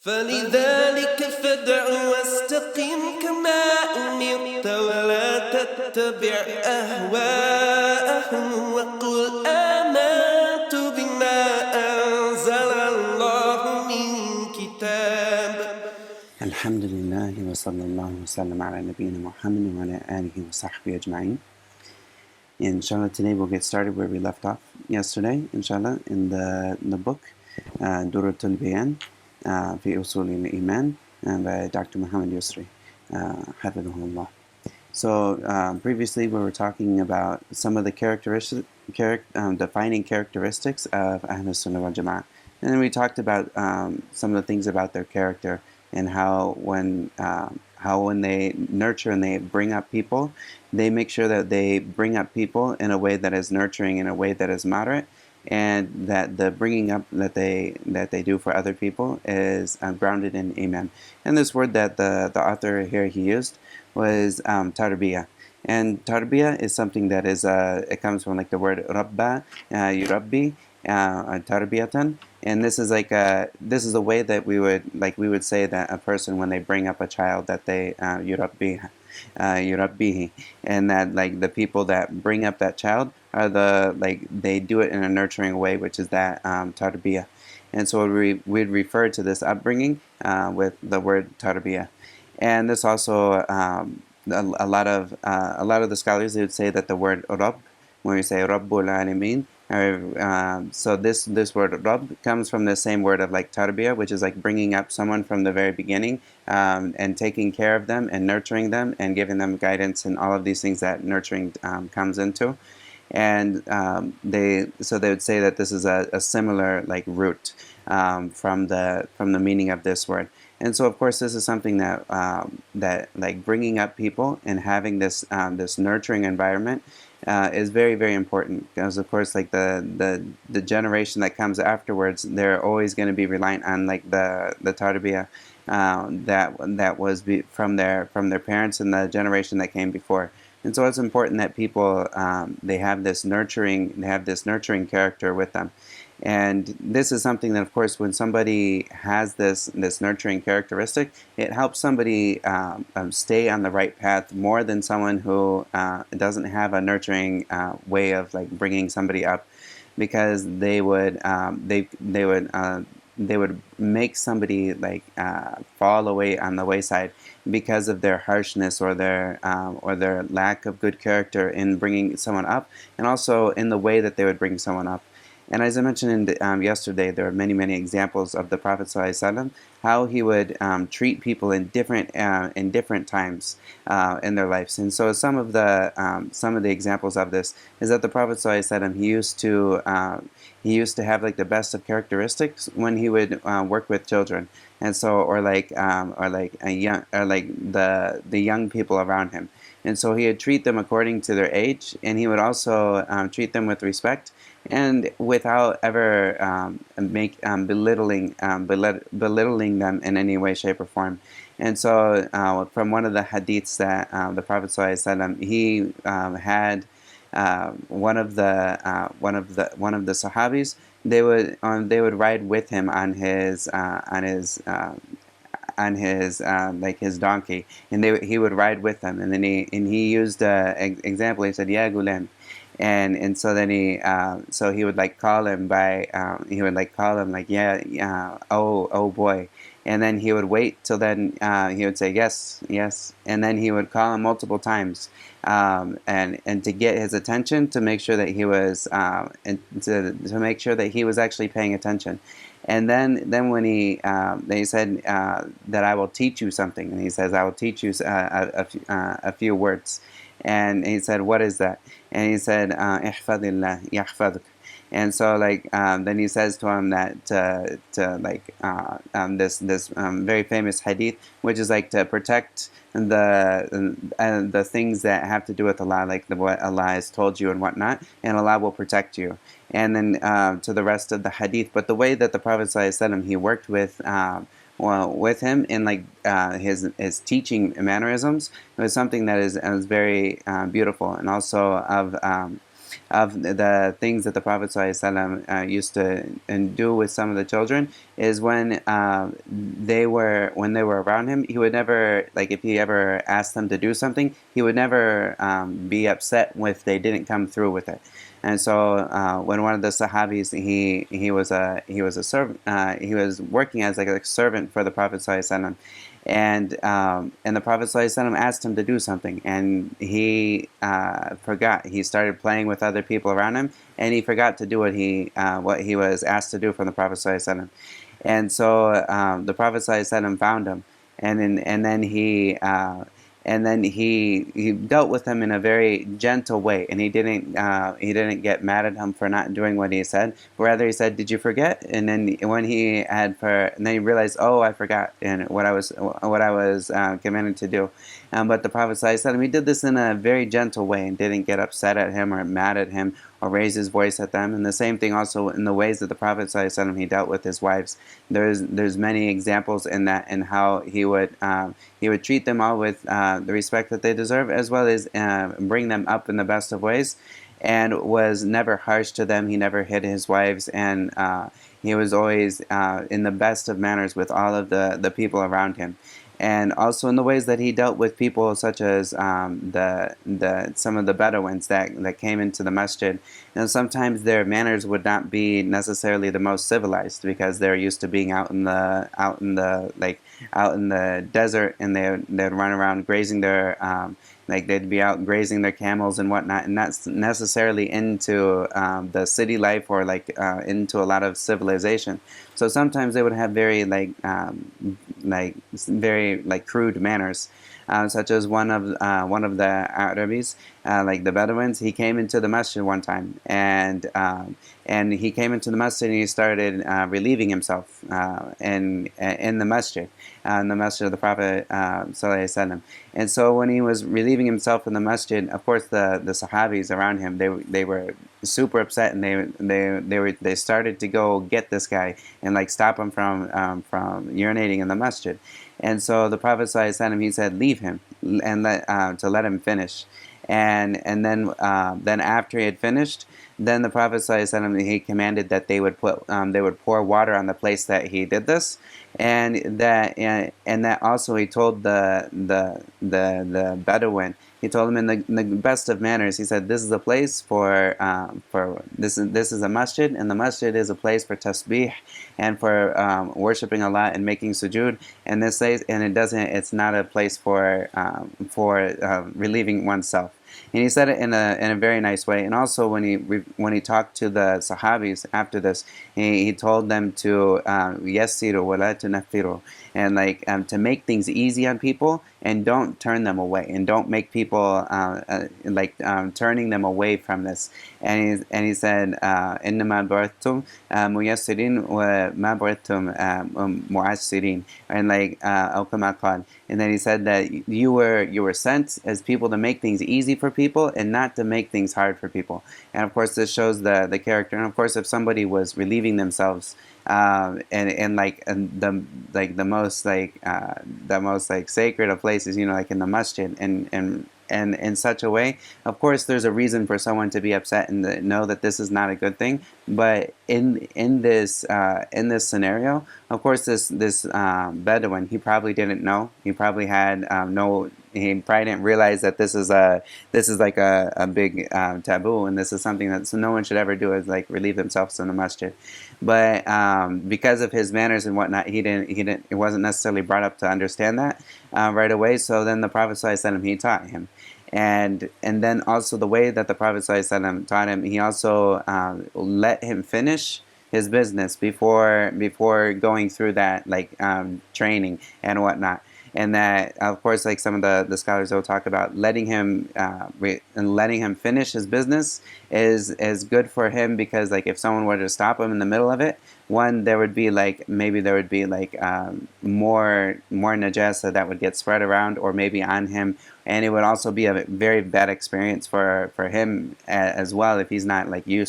فلذلك فادع واستقم كما أمرت ولا تتبع أهواءهم وقل آمنت بما أنزل الله من كتاب. الحمد لله وصلى الله وسلم على نبينا محمد وعلى آله وصحبه أجمعين. Inshallah, today we'll get started where we left off yesterday, inshallah, in the book Durrat al-bayan في usool al-imaan by Dr. Mohamed yousri, حفظه. So previously we were talking about some of the defining characteristics of al-sunnah wal-jamaa'ah, and then we talked about some of the things about their character and how when they nurture and they bring up people, they make sure that they bring up people in a way that is nurturing, in a way that is moderate, and that the bringing up that they do for other people is grounded in iman. And this word that the author here he used was tarbiyah. And tarbiyah is something that is it comes from like the word rabba, yurabbi, tarbiyatan. And this is like this is a way that we would say that a person, when they bring up a child, that they yurabbihi, and that like the people that bring up that child are they do it in a nurturing way, which is that tarbiyah. And so we'd refer to this upbringing with the word tarbiyah. And this also a lot of the scholars, they would say that the word rabb, when we say rabbul alamin, so this word rabb comes from the same word of like tarbiyah, which is like bringing up someone from the very beginning and taking care of them and nurturing them and giving them guidance and all of these things that nurturing comes into. And they would say that this is a similar like root from the meaning of this word. And so of course this is something that like bringing up people and having this nurturing environment is very, very important, because of course like the generation that comes afterwards, they're always going to be reliant on like the tarbiyah that was from their parents and the generation that came before. And so it's important that people they have this nurturing character with them. And this is something that, of course, when somebody has this nurturing characteristic, it helps somebody stay on the right path more than someone who doesn't have a nurturing way of like bringing somebody up, because they would make somebody like fall away on the wayside because of their harshness or their lack of good character in bringing someone up, and also in the way that they would bring someone up. And as I mentioned yesterday, there are many, many examples of the Prophet ﷺ, how he would treat people in different times in their lives. And so some of the examples of this is that the Prophet ﷺ, he used to have like the best of characteristics when he would work with children, and so the young people around him. And so he would treat them according to their age, and he would also treat them with respect and without ever belittling them in any way, shape, or form. And so from one of the hadiths that the Prophet ﷺ, he had one of the Sahabis, they would ride with him on his like his donkey, and he would ride with them, and then he used an example. He said, "Ya gulam," and so then he would like call him by yeah, oh boy, and then he would wait till then he would say yes, and then he would call him multiple times and to get his attention, to make sure that he was to make sure that he was actually paying attention. And then when he said that I will teach you something, and he says, I will teach you a few words, and he said, what is that? And he said, ihfadillah yahfaduk. And so then he says to him that this very famous hadith, which is like to protect the things that have to do with Allah, like what Allah has told you and whatnot, and Allah will protect you. And then to the rest of the hadith. But the way that the Prophet ﷺ, he worked with him in like his teaching mannerisms, it was something that is very beautiful, and also of the things that the Prophet ﷺ used to do with some of the children is when they were around him, he would never, like if he ever asked them to do something, he would never be upset if they didn't come through with it. And so when one of the Sahabis, he was a servant, he was working as like a servant for the Prophet ﷺ. And the Prophet ﷺ asked him to do something, and he forgot. He started playing with other people around him, and he forgot to do what he was asked to do from the Prophet ﷺ. And so the Prophet ﷺ found him, and then he dealt with him in a very gentle way, and he didn't get mad at him for not doing what he said. Rather, he said, "Did you forget?" And then when and then he realized, "Oh, I forgot," and what I was commanded to do. But the Prophet ﷺ, he did this in a very gentle way and didn't get upset at him or mad at him or raise his voice at them. And the same thing also in the ways that the Prophet ﷺ, he dealt with his wives. There's many examples in that, in how he would treat them all with the respect that they deserve, as well as bring them up in the best of ways, and was never harsh to them. He never hit his wives, and he was always in the best of manners with all of the people around him. And also in the ways that he dealt with people such as some of the Bedouins that came into the masjid. And sometimes their manners would not be necessarily the most civilized, because they're used to being out in the desert, and they'd run around grazing their they'd be out grazing their camels and whatnot, and not necessarily into the city life or into a lot of civilization. So sometimes they would have very very crude manners, such as one of the Arabis, like the Bedouins. He came into the masjid one time, and he came into the masjid and he started relieving himself in the masjid. In the masjid of the Prophet ﷺ. And so when he was relieving himself in the masjid, of course the Sahabis around him, they were super upset, and they started to go get this guy and stop him from urinating in the masjid. And so the Prophet ﷺ, he said, "Leave him and let him finish." And then after he had finished, then the Prophet ﷺ, he commanded that they would pour water on the place that he did this, and that also he told the Bedouin, he told him in the best of manners. He said, "This is a place for this is a masjid, and the masjid is a place for tasbih and for worshiping Allah and making sujood. And it's not a place for relieving oneself." And he said it in a very nice way. And also when he talked to the Sahabis after this, he told them to yassiru wa la tunaffiru, and to make things easy on people, and don't turn them away, and don't make people turning them away from this. And he said, "Innama bu'ithtum muyassirin wa ma bu'ithtum mu'assirin," and al kama qala. And then he said that you were sent as people to make things easy for people and not to make things hard for people. And of course this shows the character. And of course if somebody was relieving themselves the most sacred of places, like in the masjid, and in such a way, of course there's a reason for someone to be upset and to know that this is not a good thing. But in this scenario, of course this Bedouin, he probably didn't know. He probably had he probably didn't realize that this is a big taboo, and this is something that no one should ever do, is relieve themselves in the masjid. But because of his manners and whatnot, it wasn't necessarily brought up to understand that right away. So then the Prophet ﷺ, he taught him. And then also the way that the Prophet ﷺ taught him, he also let him finish his business before going through that training and whatnot. And that, of course, some of the scholars will talk about letting him finish his business is good for him, because if someone were to stop him in the middle of it, one, there would be more najasa that would get spread around, or maybe on him, and it would also be a very bad experience for him as well, if he's not he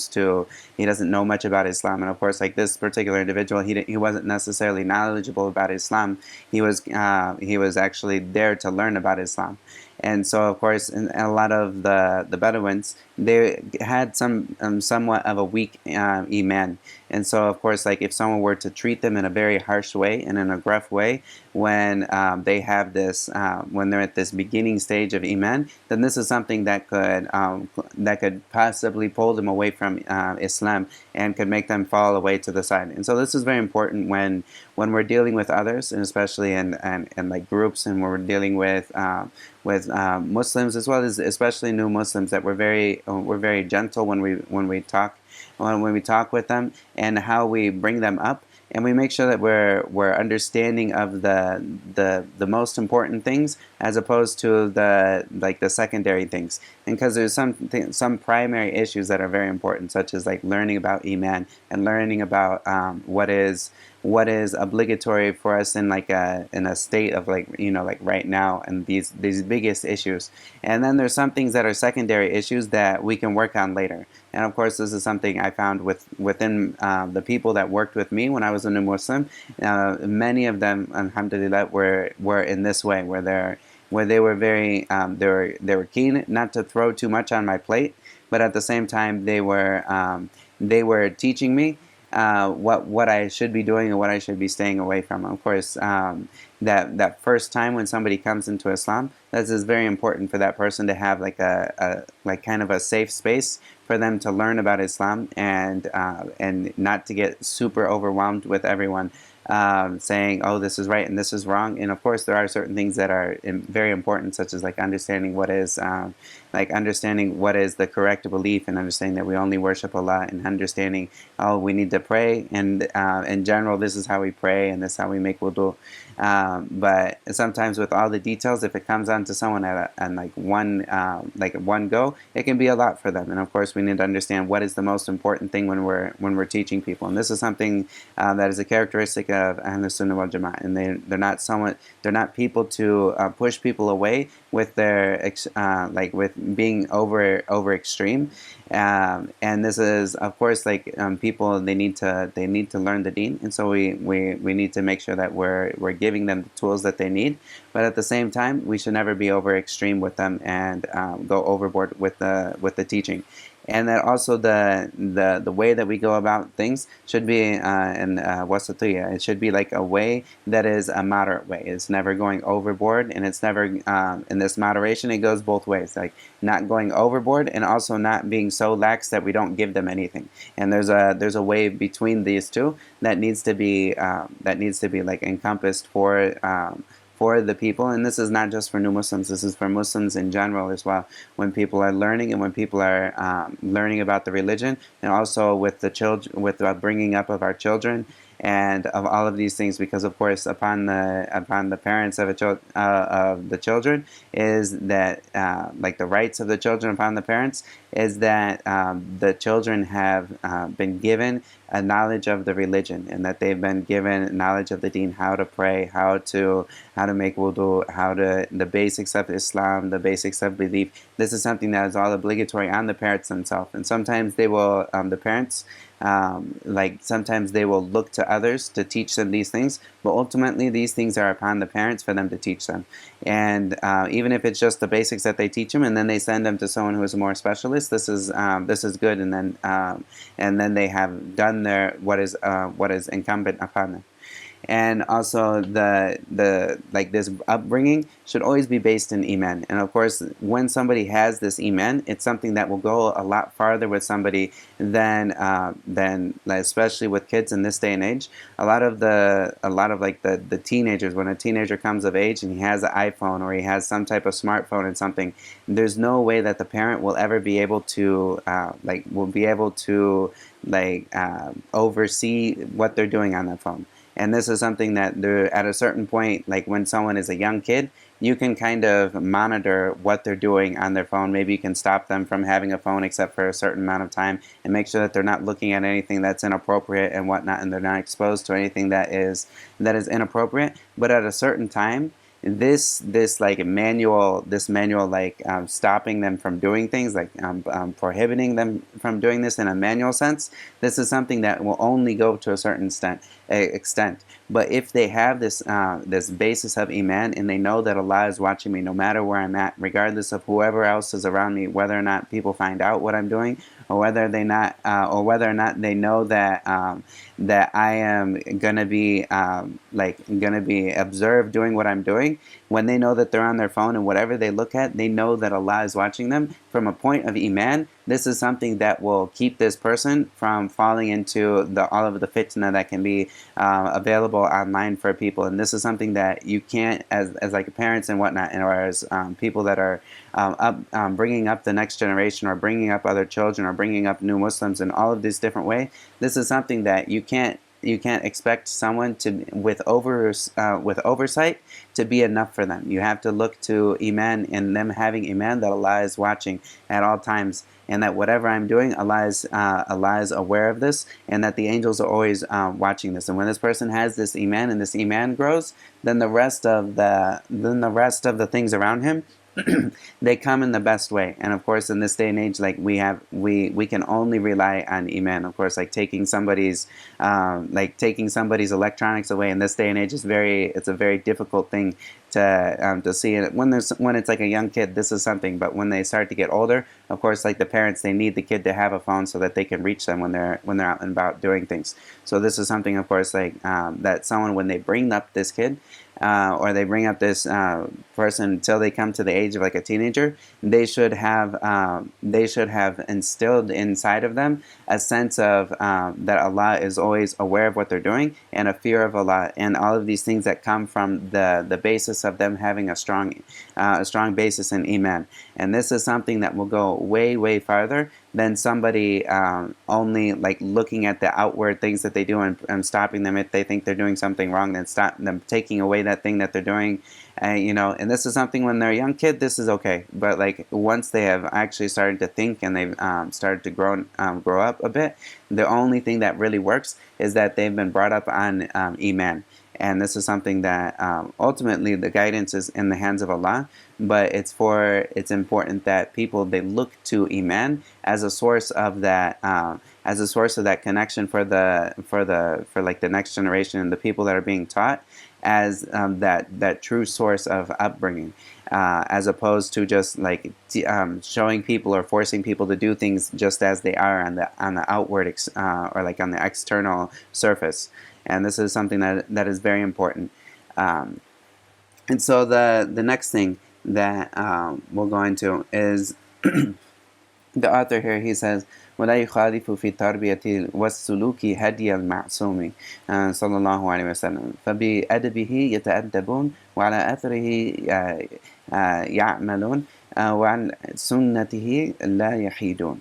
doesn't know much about Islam. And of course, this particular individual, he wasn't necessarily knowledgeable about Islam. He was actually there to learn about Islam. And so of course a lot of the Bedouins, they had somewhat of a weak iman. And so of course, like if someone were to treat them in a very harsh way and in a gruff way when they have this when they're at this beginning stage of iman, then this is something that could possibly pull them away from Islam and could make them fall away to the side. And so this is very important when we're dealing with others, and especially in like groups, and when we're dealing with Muslims as well as especially new Muslims, that we're very gentle when we talk with them, and how we bring them up, and we make sure that we're understanding of the most important things as opposed to the secondary things. And because there's some primary issues that are very important, such as like learning about iman and learning about what is obligatory for us in a state of like right now, and these biggest issues. And then there's some things that are secondary issues that we can work on later. And of course, this is something I found within the people that worked with me when I was a new Muslim. Many of them, alhamdulillah, were in this way, where they were very they were keen not to throw too much on my plate, but at the same time they were teaching me what I should be doing and what I should be staying away from. Of course, that first time when somebody comes into Islam, this is very important for that person to have like a kind of a safe space for them to learn about Islam, and not to get super overwhelmed with everyone saying, oh, this is right and this is wrong. And of course, there are certain things that are very important, such as like understanding what is the correct belief, and understanding that we only worship Allah, and understanding, oh, we need to pray, and in general, this is how we pray, and this is how we make wudu. But sometimes with all the details, if it comes on to someone at one go, it can be a lot for them. And of course, we need to understand what is the most important thing when we're teaching people. And this is something that is a characteristic of al-Sunnah wal-jamaa'ah. And they're not people to push people away with their with being over extreme. And this is, of course, people, they need to learn the deen, and so we need to make sure that we're giving them the tools that they need. But at the same time, we should never be over extreme with them and go overboard with the teaching. And that also the way that we go about things should be in wasatiyya. It should be like a way that is a moderate way. It's never going overboard, and it's never in this moderation. It goes both ways, like not going overboard and also not being so lax that we don't give them anything. And there's a way between these two that needs to be like encompassed for the people. And this is not just for new Muslims, this is for Muslims in general as well. When people are learning, and when people are learning about the religion, and also with the children, with the bringing up of our children, and of all of these things, because of course upon the parents of the children is that like the rights of the children upon the parents is that the children have been given a knowledge of the religion, and that they've been given knowledge of the deen, how to pray, how to make wudu, the basics of Islam, the basics of belief. This is something that is all obligatory on the parents themselves. And sometimes they will, the parents, sometimes they will look to others to teach them these things, but ultimately these things are upon the parents for them to teach them. And even if it's just the basics that they teach them, and then they send them to someone who is a more specialist, this is good. And then they have done what is incumbent upon them. And also this upbringing should always be based in iman. And of course, when somebody has this iman, it's something that will go a lot farther with somebody than especially with kids in this day and age. A lot of the teenagers, when a teenager comes of age and he has an iPhone or he has some type of smartphone and something, there's no way that the parent will ever be able to oversee what they're doing on that phone. And this is something that at a certain point, like when someone is a young kid, you can kind of monitor what they're doing on their phone. Maybe you can stop them from having a phone except for a certain amount of time, and make sure that they're not looking at anything that's inappropriate and whatnot, and they're not exposed to anything that is inappropriate. But at a certain time, this like manual, like stopping them from doing things, like prohibiting them from doing this in a manual sense, this is something that will only go to a certain extent. But if they have this this basis of iman, and they know that Allah is watching me no matter where I'm at, regardless of whoever else is around me, whether or not people find out what I'm doing, or whether or not they know that that I am gonna be observed doing what I'm doing. When they know that they're on their phone and whatever they look at, they know that Allah is watching them. From a point of iman, this is something that will keep this person from falling into all of the fitna that can be available online for people. And this is something that you can't, as like parents and whatnot, or as people that are bringing up the next generation, or bringing up other children, or bringing up new Muslims in all of these different ways. This is something that you can't expect someone to with oversight to be enough for them. You have to look to iman, and them having iman that Allah is watching at all times, and that whatever I'm doing, Allah is aware of this, and that the angels are always watching this. And when this person has this iman, and this iman grows, then the rest of the things around him they come in the best way. And of course, in this day and age, like we can only rely on iman. Of course, like taking somebody's electronics away in this day and age it's a very difficult thing to see. And when it's like a young kid, this is something. But when they start to get older, of course, like the parents, they need the kid to have a phone so that they can reach them when they're out and about doing things. So this is something, of course, like that someone, when they bring up this kid, or they bring up this person until they come to the age of like a teenager, they should have instilled inside of them a sense of that Allah is always aware of what they're doing, and a fear of Allah, and all of these things that come from the basis of them having a strong basis in iman. And this is something that will go way farther than somebody only like looking at the outward things that they do and stopping them if they think they're doing something wrong, then stop them taking away that thing that they're doing. And this is something, when they're a young kid, this is okay. But like once they have actually started to think, and they've started to grow up a bit, the only thing that really works is that they've been brought up on iman. And this is something that ultimately the guidance is in the hands of Allah, but it's important that people, they look to iman as a source of that connection for like the next generation, and the people that are being taught, as that true source of upbringing, as opposed to just like showing people or forcing people to do things just as they are on the outward or like on the external surface. And this is something that is very important. And so the next thing that we'll go into is the author here, he says, وَلَا يُخَالِفُ فِي التَّرْبِيَةِ وَالسُّلُوكِ هَدْيَ الْمَعْصُومِ صلى الله عليه وسلم فبأدبه يتأدبون وعلى أثره يعملون وعن سنته لا يحيدون.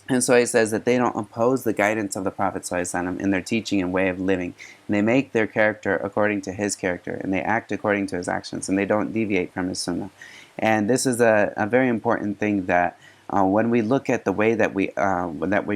And so he says that they don't oppose the guidance of the Prophet ﷺ in their teaching and way of living. And they make their character according to his character, and they act according to his actions, and they don't deviate from his sunnah. And this is a very important thing, that when we look at the way that we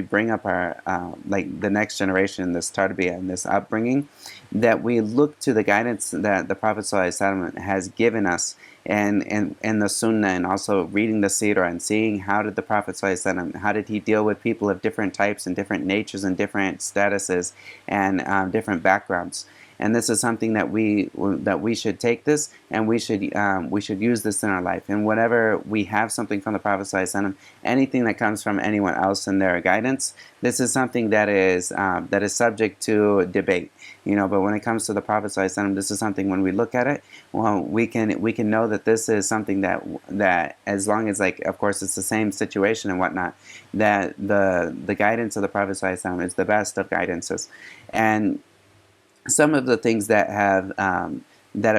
bring up our like the next generation, this tarbiyah and this upbringing, that we look to the guidance that the Prophet ﷺ has given us, and the sunnah, and also reading the seerah and seeing how did the Prophet ﷺ, how did he deal with people of different types and different natures and different statuses and different backgrounds. And this is something that we should take this, and we should use this in our life. And whenever we have something from the Prophet ﷺ, anything that comes from anyone else in their guidance, this is something that is subject to debate. But when it comes to the Prophet ﷺ, this is something, when we look at it, well, we can know that this is something that as long as, like, of course, it's the same situation and whatnot, that the guidance of the Prophet ﷺ is the best of guidances. And some of the things that have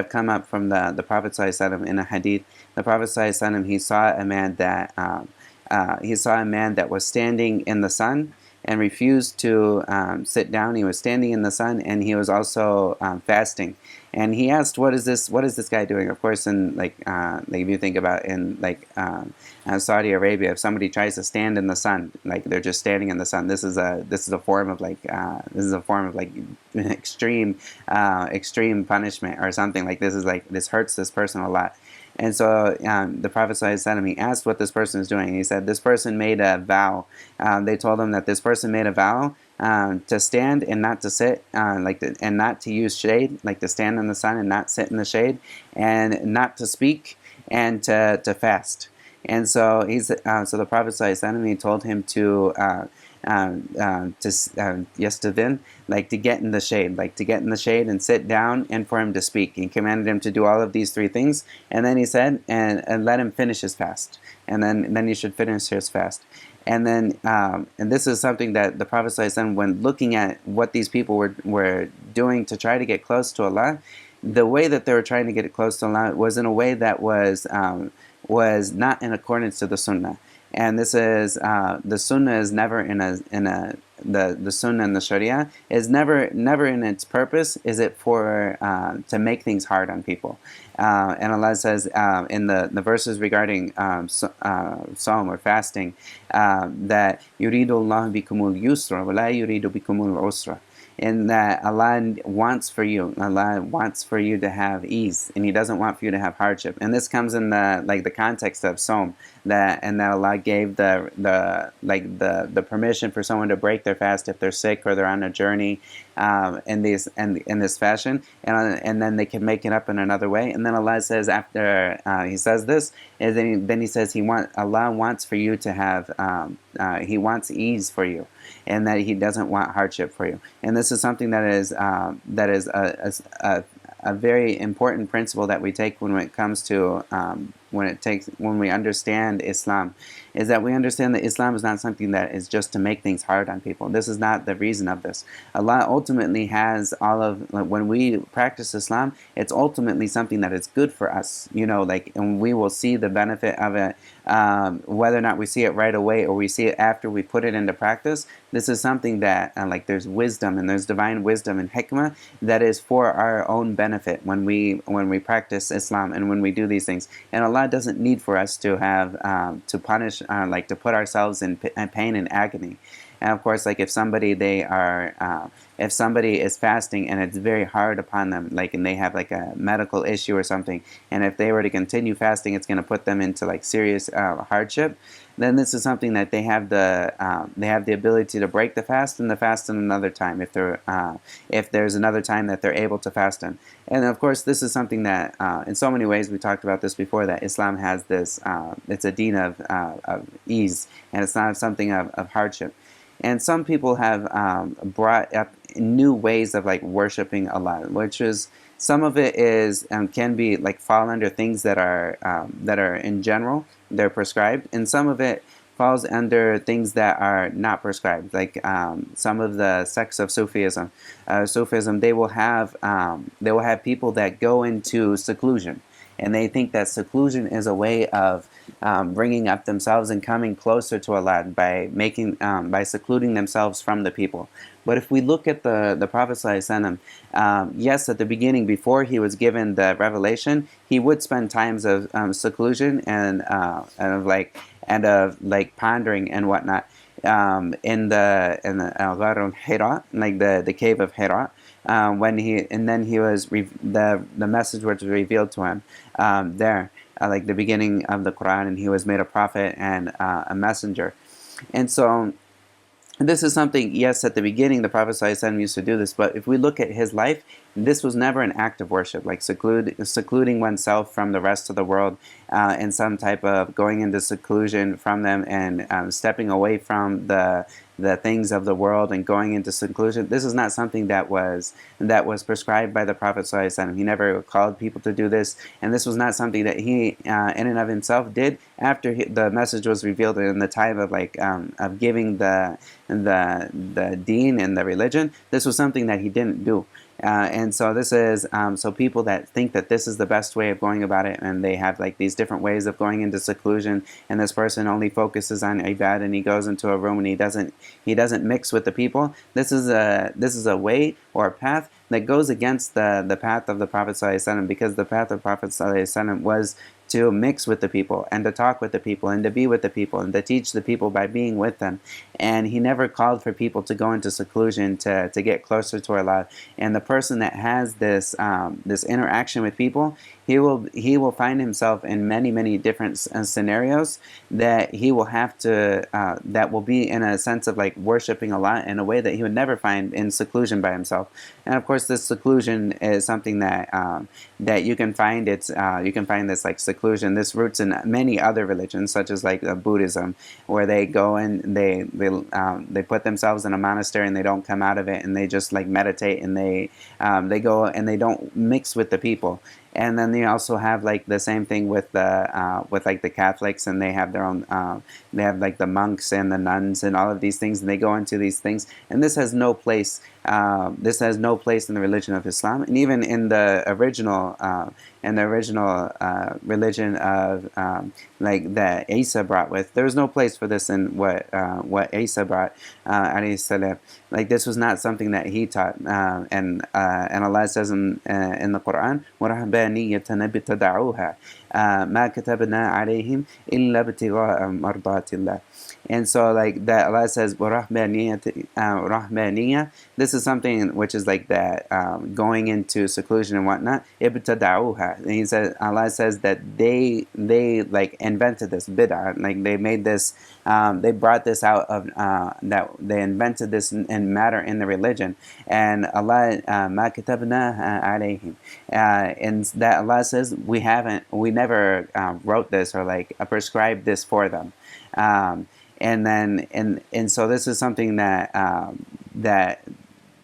come up from the Prophet ﷺ in a hadith, the Prophet ﷺ, he saw a man that was standing in the sun, and refused to sit down. He was standing in the sun, and he was also fasting. And he asked, "What is this? What is this guy doing?" Of course, in like if you think about in Saudi Arabia, if somebody tries to stand in the sun, like they're just standing in the sun, this is a form of extreme punishment or something. Like this hurts this person a lot. And so the Prophet ﷺ, he asked what this person is doing. He said, this person made a vow. They told him that this person made a vow to stand and not to sit, and not to use shade, like to stand in the sun and not sit in the shade, and not to speak, and to fast. And so so the Prophet ﷺ, he told him to get in the shade, and sit down, and for him to speak. He commanded him to do all of these three things, and then he said, and let him finish his fast, and then he should finish his fast. And then, and this is something that the Prophet ﷺ, when looking at what these people were doing to try to get close to Allah, the way that they were trying to get close to Allah was in a way that was not in accordance to the Sunnah. And this is the Sunnah is never the Sunnah and the Sharia is never in its purpose is it for to make things hard on people. And Allah says in the verses regarding Sawm or fasting that yuridu Allah bikumul yusra wa la yuridu bikumul usra. In that Allah wants for you to have ease, and He doesn't want for you to have hardship. And this comes in the context of Sawm, that Allah gave the permission for someone to break their fast if they're sick or they're on a journey, in this fashion, and then they can make it up in another way. And then Allah says after He says this, and then He says Allah wants for you to have He wants ease for you, and that He doesn't want hardship for you. And this is something that is a very important principle that we take when it comes to when we understand Islam, is that we understand that Islam is not something that is just to make things hard on people. This is not the reason of this. Allah ultimately has when we practice Islam, it's ultimately something that is good for us, and we will see the benefit of it, whether or not we see it right away or we see it after we put it into practice. This is something that there's wisdom, and there's divine wisdom and hikmah that is for our own benefit when we practice Islam and when we do these things. And Allah doesn't need for us to have to punish, to put ourselves in pain and agony. And of course, if somebody is fasting and it's very hard upon them, and they have a medical issue or something, and if they were to continue fasting, it's going to put them into serious hardship. Then this is something that they have the ability to break the fast and the fast in another time if there's another time that they're able to fast in. And of course, this is something that in so many ways, we talked about this before, that Islam has this it's a deen of ease, and it's not something of hardship. And some people have brought up new ways of worshiping Allah, which is, some of it is can be fall under things that are in general, they're prescribed, and some of it falls under things that are not prescribed. Some of the sects of Sufism, they will have people that go into seclusion, and they think that seclusion is a way of bringing up themselves and coming closer to Allah by secluding themselves from the people. But if we look at the Prophet ﷺ, yes, at the beginning, before he was given the revelation, he would spend times of seclusion and of pondering and whatnot in the al-Hira, the cave of Hira. The message was revealed to him there, the beginning of the Quran, and he was made a prophet and a messenger. And so this is something, yes, at the beginning the Prophet ﷺ used to do this, but if we look at his life, this was never an act of worship, secluding oneself from the rest of the world, in some type of going into seclusion from them and stepping away from the things of the world and going into seclusion. This is not something that was prescribed by the Prophet ﷺ. He never called people to do this, and this was not something that he in and of himself did after the message was revealed in the time of giving the deen and the religion. This was something that he didn't do. And so this is so people that think that this is the best way of going about it, and they have like these different ways of going into seclusion, and this person only focuses on ibad, and he goes into a room and he doesn't mix with the people. This is a way or a path that goes against the path of the Prophet ﷺ, because the path of the Prophet ﷺ was to mix with the people and to talk with the people and to be with the people and to teach the people by being with them. And he never called for people to go into seclusion to get closer to Allah. And the person that has this this interaction with people, he will find himself in many different scenarios that he will have to that will be in a sense of like worshiping Allah in a way that he would never find in seclusion by himself. And of course, this seclusion is something that that you can find. You can find this like seclusion. This roots in many other religions, such as like Buddhism, where they go and they put themselves in a monastery and they don't come out of it, and they just like meditate, and they go and they don't mix with the people. And then they also have like the same thing with like the Catholics, and they have their own they have like the monks and the nuns and all of these things, and they go into these things, and this has no place in the religion of Islam, and even in the original religion of like that Isa brought with. There was no place for this in what Isa brought, alayhi salam. Like this was not something that he taught, and Allah says in the Quran, وَرَهْبَانِيَّةً ابْتَدَعُوهَا مَا كَتَبْنَا عَلَيْهِمْ إِلَّا ابْتِغَاءَ مَرْضَاتِ اللَّهِ. And so like that Allah says rahmaniyya, this is something which is like that going into seclusion and whatnot. Ibtada'uha. And he says, Allah says that they like invented this bid'ah, like they made this, they brought this out of that they invented this in matter in the religion. And Allah ma katabna alayhim, and that Allah says we never wrote this or like prescribed this for them. And so this is something that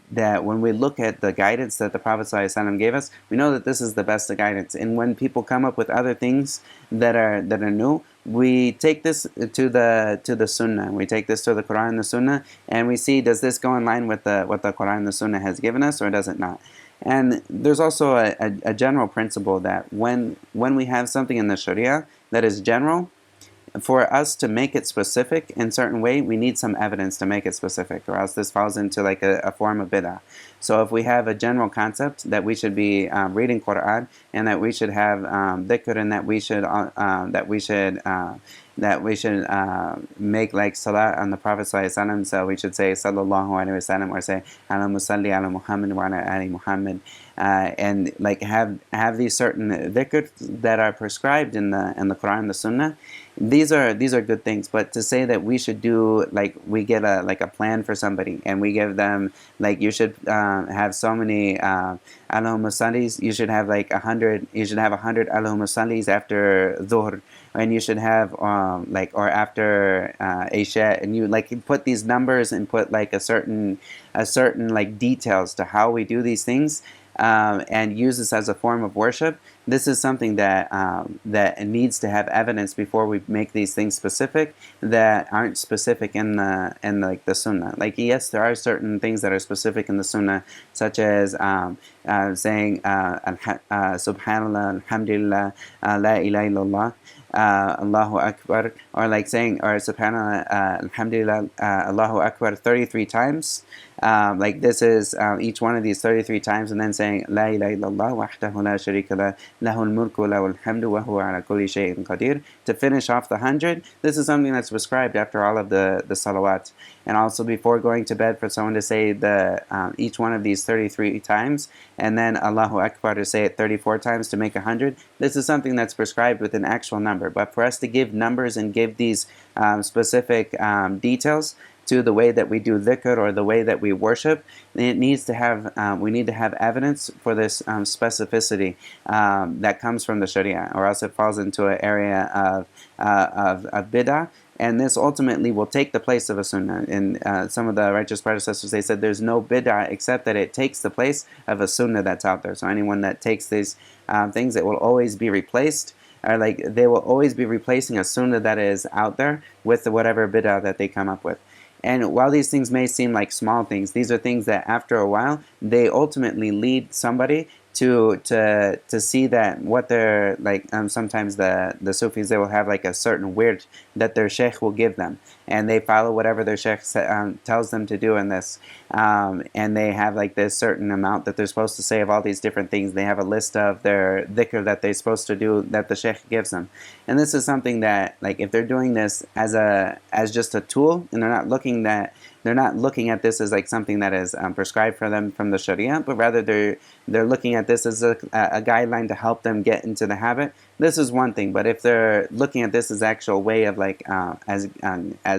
that when we look at the guidance that the Prophet ﷺ gave us, we know that this is the best of guidance. And when people come up with other things that are new, we take this to the Sunnah. We take this to the Quran and the Sunnah, and we see, does this go in line with what the Quran and the Sunnah has given us, or does it not? And there's also a general principle that when we have something in the Sharia that is general, for us to make it specific in a certain way, we need some evidence to make it specific, or else this falls into like a form of bid'ah. So if we have a general concept that we should be reading Quran, and that we should have dhikr, and that we should make like salat on the Prophet ﷺ, so we should say sallallahu alaihi wasallam, or say ala musalli ala Muhammad wa ala ali Muhammad, and like have these certain dhikr that are prescribed in the Quran and the Sunnah. These are good things, but to say that we should do, like we get a plan for somebody, and we give them like, you should have so many Allahumma sallis, you should have like 100, you should have 100 Allahumma sallis after dhuhr, and you should have like, or after Isha, and you like put these numbers and put like a certain like details to how we do these things, and use this as a form of worship. This is something that needs to have evidence before we make these things specific that aren't specific in like the Sunnah. Like, yes, there are certain things that are specific in the Sunnah, such as saying Subhanallah, Alhamdulillah, La ilaha illallah, Allahu Akbar, or like saying, or Subhanallah, Alhamdulillah, Allahu Akbar 33 times. Like this is each one of these 33 times, and then saying La ilaha illallah wahdahu la sharika lah, lahul mulku wa lahul hamdu wa huwa ala kulli shay'in qadir, to finish off the 100. This is something that's prescribed after all of the salawats. And also before going to bed, for someone to say each one of these 33 times, and then Allahu Akbar to say it 34 times to make 100. This is something that's prescribed with an actual number. But for us to give numbers and give these specific details to the way that we do dhikr or the way that we worship, it needs to have we need to have evidence for this specificity that comes from the Sharia, or else it falls into an area of bid'ah. And this ultimately will take the place of a sunnah. And some of the righteous predecessors, they said there's no bid'ah except that it takes the place of a sunnah that's out there. So anyone that takes these things, it will always be replaced, or like they will always be replacing a sunnah that is out there with whatever bid'ah that they come up with. And while these things may seem like small things, these are things that after a while, they ultimately lead somebody to see that what they're like. Sometimes the Sufis, they will have like a certain wird that their sheikh will give them, and they follow whatever their sheikh tells them to do in this, and they have like this certain amount that they're supposed to say of all these different things. They have a list of their dhikr that they're supposed to do that the sheikh gives them, and this is something that, like, if they're doing this as just a tool, and they're not looking at this as like something that is prescribed for them from the Sharia, but rather they're looking at this as a guideline to help them get into the habit. This is one thing, but if they're looking at this as actual way of like as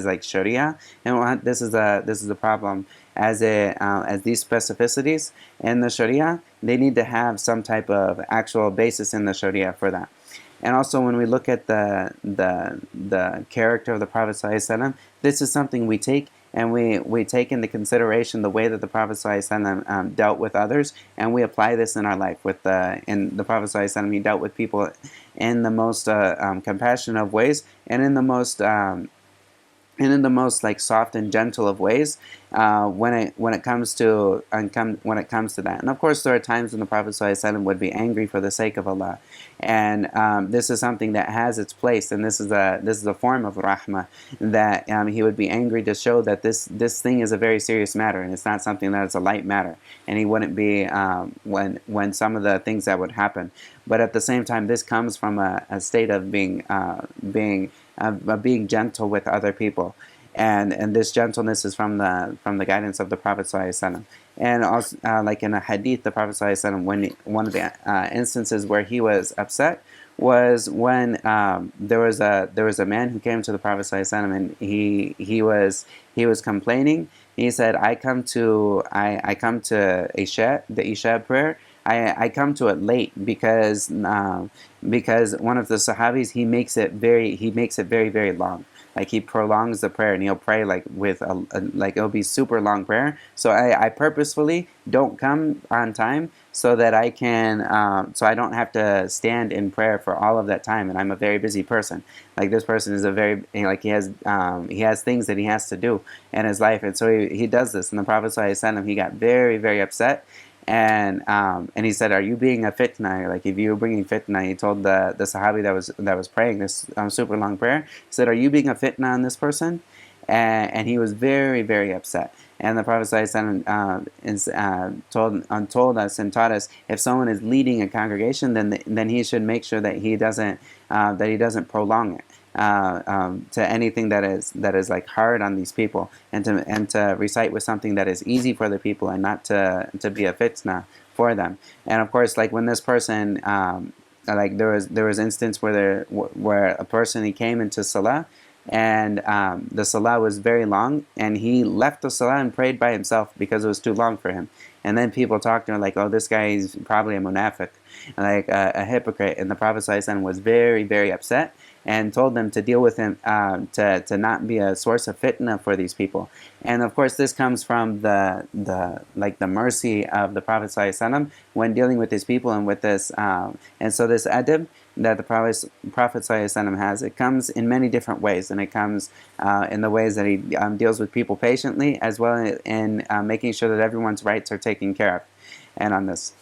like Sharia, and this is a problem as these specificities in the Sharia, they need to have some type of actual basis in the Sharia for that. And also, when we look at the character of the Prophet ﷺ, this is something we take, and we take into consideration the way that the Prophet ﷺ dealt with others, and we apply this in our life. In the Prophet ﷺ, he dealt with people in the most compassionate of ways, and in the most like soft and gentle of ways when it comes to that. And of course, there are times when the Prophet ﷺ would be angry for the sake of Allah, and this is something that has its place, and this is a form of rahmah, that he would be angry to show that this thing is a very serious matter, and it's not something that is a light matter, and he wouldn't be when some of the things that would happen. But at the same time, this comes from a state of being gentle with other people, and this gentleness is from the guidance of the Prophet ﷺ. And also, like in a hadith, the Prophet ﷺ, when one of the instances where he was upset was when there was a man who came to the Prophet ﷺ, and he was complaining. He said, I come to Isha, the Isha prayer. I come to it late because one of the Sahabis, he makes it very very long. Like, he prolongs the prayer, and he'll pray like with like it'll be super long prayer. So I purposefully don't come on time so that I can so I don't have to stand in prayer for all of that time. And I'm a very busy person. Like, this person is he has things that he has to do in his life, and so he does this. And the Prophet ﷺ, he got very very upset. And he said, "Are you being a fitna? Like, if you were bringing fitna," he told the Sahabi that was praying this super long prayer. He said, "Are you being a fitna on this person?" And he was very very upset. And the Prophet ﷺ told us and taught us, if someone is leading a congregation, then he should make sure that he doesn't prolong it to anything that is like hard on these people, and to recite with something that is easy for the people, and not to be a fitna for them. And of course, like when this person like there was instance where a person, he came into salah, and the salah was very long, and he left the salah and prayed by himself because it was too long for him. And then people talked to him like, "Oh, this guy is probably a munafiq, like a hypocrite." And the Prophet ﷺ was very very upset, and told them to deal with him, to not be a source of fitna for these people. And of course, this comes from the mercy of the Prophet ﷺ when dealing with these people, and with this and so this adab that the Prophet ﷺ has, it comes in many different ways, and it comes in the ways that he deals with people patiently, as well in making sure that everyone's rights are taken care of, and on this.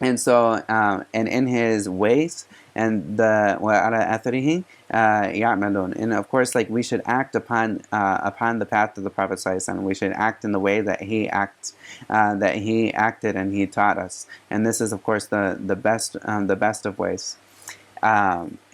And so, and in his ways, and وَعَلَى أَثَرِهِ يَعْمَلُونَ. And of course, like, we should act upon the path of the Prophet ﷺ. We should act in the way that he acted and he taught us. And this is, of course, the best of ways.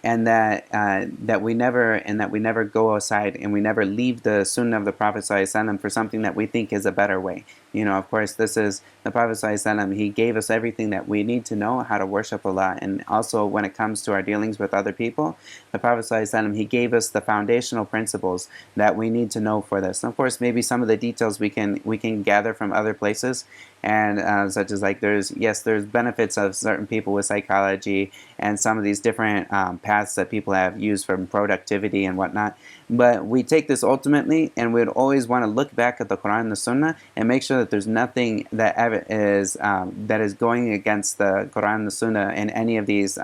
And that we never go aside, and we never leave the Sunnah of the Prophet ﷺ for something that we think is a better way. You know, of course, this is the Prophet ﷺ. He gave us everything that we need to know how to worship Allah, and also when it comes to our dealings with other people, the Prophet ﷺ, he gave us the foundational principles that we need to know for this. And of course, maybe some of the details we can gather from other places, and such as like there's benefits of certain people with psychology and some of these different paths that people have used from productivity and whatnot. But we take this ultimately, and we'd always want to look back at the Quran and the Sunnah and make sure that there's nothing that is going against the Quran and the Sunnah in any of these,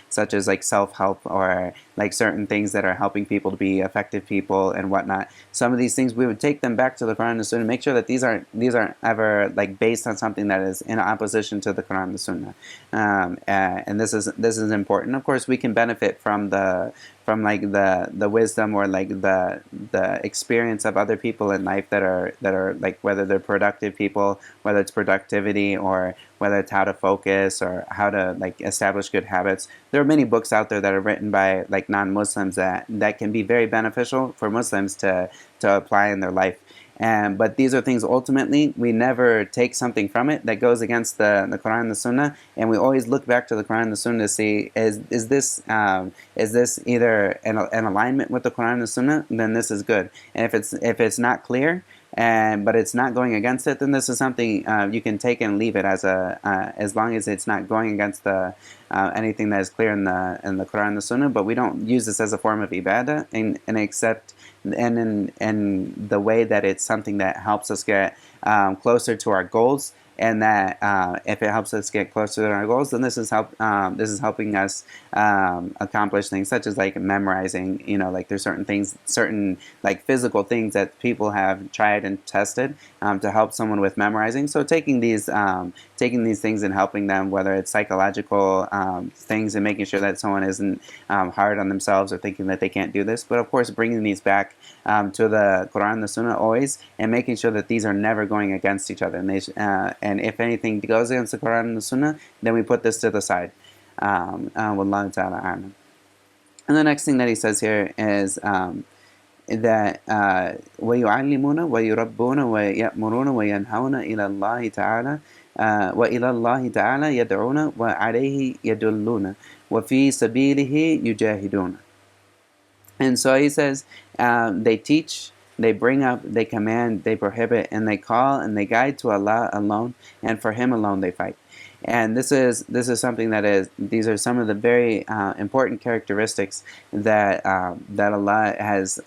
such as self-help or certain things that are helping people to be effective people and whatnot. Some of these things we would take them back to the Quran and the Sunnah, make sure that these aren't ever based on something that is in opposition to the Quran and the Sunnah. And this is important. Of course, we can benefit from the wisdom or the experience of other people in life that are whether they're productive people, whether it's productivity or whether it's how to focus or how to establish good habits. There are many books out there that are written by non-Muslims that can be very beneficial for Muslims to apply in their life. But these are things ultimately we never take something from it that goes against the Quran and the Sunnah, and we always look back to the Quran and the Sunnah to see is this either an alignment with the Quran and the Sunnah, then this is good. And if it's not clear, but it's not going against it, then this is something you can take and leave it as long as it's not going against anything that is clear in the Quran and the Sunnah. But we don't use this as a form of ibadah, and in the way that it's something that helps us get closer to our goals. And that if it helps us get closer to our goals, then this is helping us accomplish things such as memorizing. There's certain physical things that people have tried and tested to help someone with memorizing. So taking these things and helping them, whether it's psychological things and making sure that someone isn't hard on themselves or thinking that they can't do this, but of course bringing these back to the Quran and the Sunnah always, and making sure that these are never going against each other. And if anything goes against the Quran and the Sunnah, then we put this to the side. Wallahu ta'ala a'lam. And the next thing that he says here is that وَيُعَلِّمُونَ وَيُرَبُّونَ وَيَأْمُرُونَ وَيَنْهَوْنَ إِلَى اللَّهِ تَعَالَى وَإِلَى اللَّهِ تَعَالَى يَدْعُونَ وَعَلَيْهِ يَدُلُّونَ وَفِي سَبِيلِهِ يُجَاهِدُونَ. And so he says they teach, they bring up, they command, they prohibit, and they call and they guide to Allah alone, and for Him alone they fight. And this is something these are some of the very important characteristics that Allah has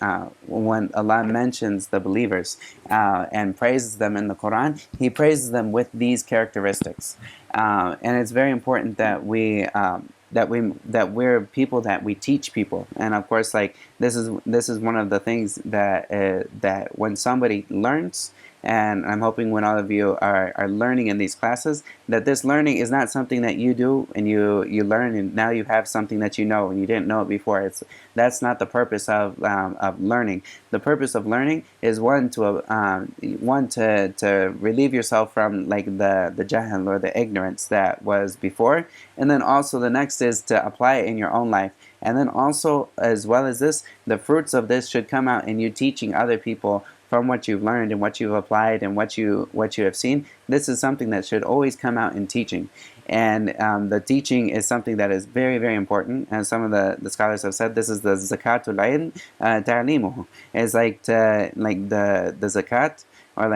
when Allah mentions the believers and praises them in the Quran. He praises them with these characteristics, and it's very important that we're people that we teach people. And of course, this is one of the things that when somebody learns, and I'm hoping when all of you are learning in these classes, that this learning is not something that you do and you learn and now you have something that you know and you didn't know it before. That's not the purpose of learning. The purpose of learning is one to relieve yourself from the jahl or the ignorance that was before, and then also the next is to apply it in your own life. And then also, as well as this, the fruits of this should come out in you teaching other people from what you've learned and what you've applied and what you have seen. This is something that should always come out in teaching. And the teaching is something that is very, very important. As some of the scholars have said, this is the zakatul ilm ta'limuhu. It's the zakat, or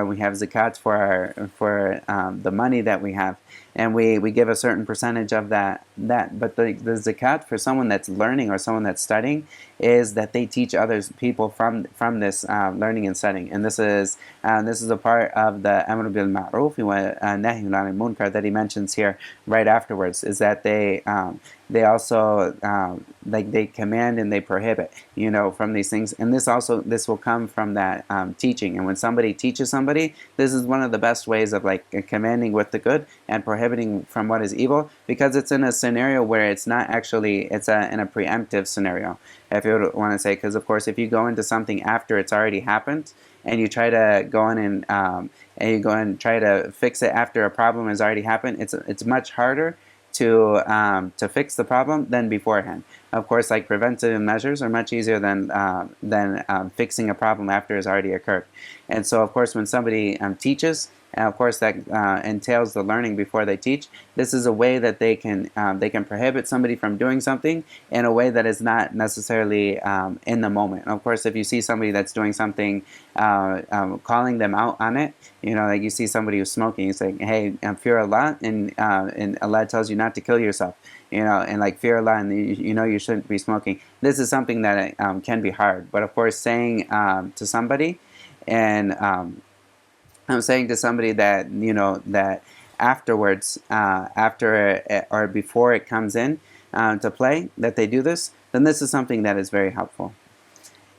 we have zakat for the money that we have, and we give a certain percentage of that. But the zakat for someone that's learning or someone that's studying is that they teach others people from this learning and studying. And this is a part of the amr bil ma'ruf wa nahy anil munkar that he mentions here right afterwards, is that they also they command and they prohibit from these things. And this will come from that teaching. And when somebody teaches somebody, this is one of the best ways of commanding with the good and prohibiting from what is evil, because it's in a scenario where it's not actually, it's in a preemptive scenario, if you would want to say. Because of course, if you go into something after it's already happened and you try to go in and you go and try to fix it after a problem has already happened, it's much harder to fix the problem than beforehand. Of course, preventative measures are much easier than fixing a problem after it's already occurred. And so, of course, when somebody teaches, and of course that entails the learning before they teach. This is a way that they can prohibit somebody from doing something in a way that is not necessarily in the moment. And of course, if you see somebody that's doing something, calling them out on it, like you see somebody who's smoking, you say, hey, fear Allah, and Allah tells you not to kill yourself, and like fear Allah, and you shouldn't be smoking. This is something that can be hard, but of course, saying to somebody, and I'm saying to somebody that that afterwards, after or before it comes in to play, that they do this, then this is something that is very helpful.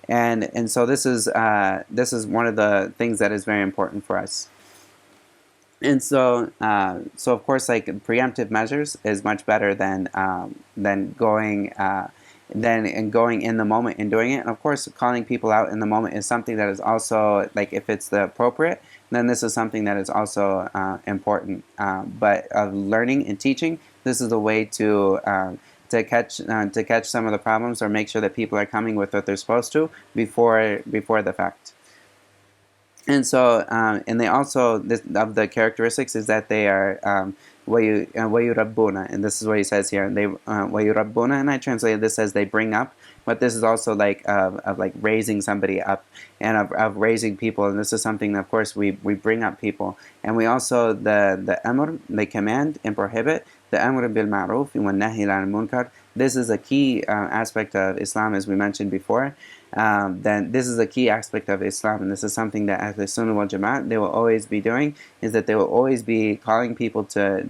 And so this is one of the things that is very important for us. And so of course, like, preemptive measures is much better than going going in the moment and doing it. And of course, calling people out in the moment is something that is also, like, if it's the appropriate, then this is something that is also important. But of learning and teaching, this is a way to catch some of the problems, or make sure that people are coming with what they're supposed to before the fact. And so, and they also, of the characteristics is that they are وَيُرَبُّونَ, and this is what he says here. They وَيُرَبُّونَ, and I translated this as they bring up, but this is also like of like raising somebody up, and of raising people. And this is something that, of course, we bring up people, and we also the amr, they command and prohibit, the amr bil ma'ruf wa nahy al munkar. This is a key aspect of Islam, as we mentioned before. Then this is a key aspect of Islam, and this is something that al-Sunnah wal-jamaa'ah, they will always be doing, is that they will always be calling people to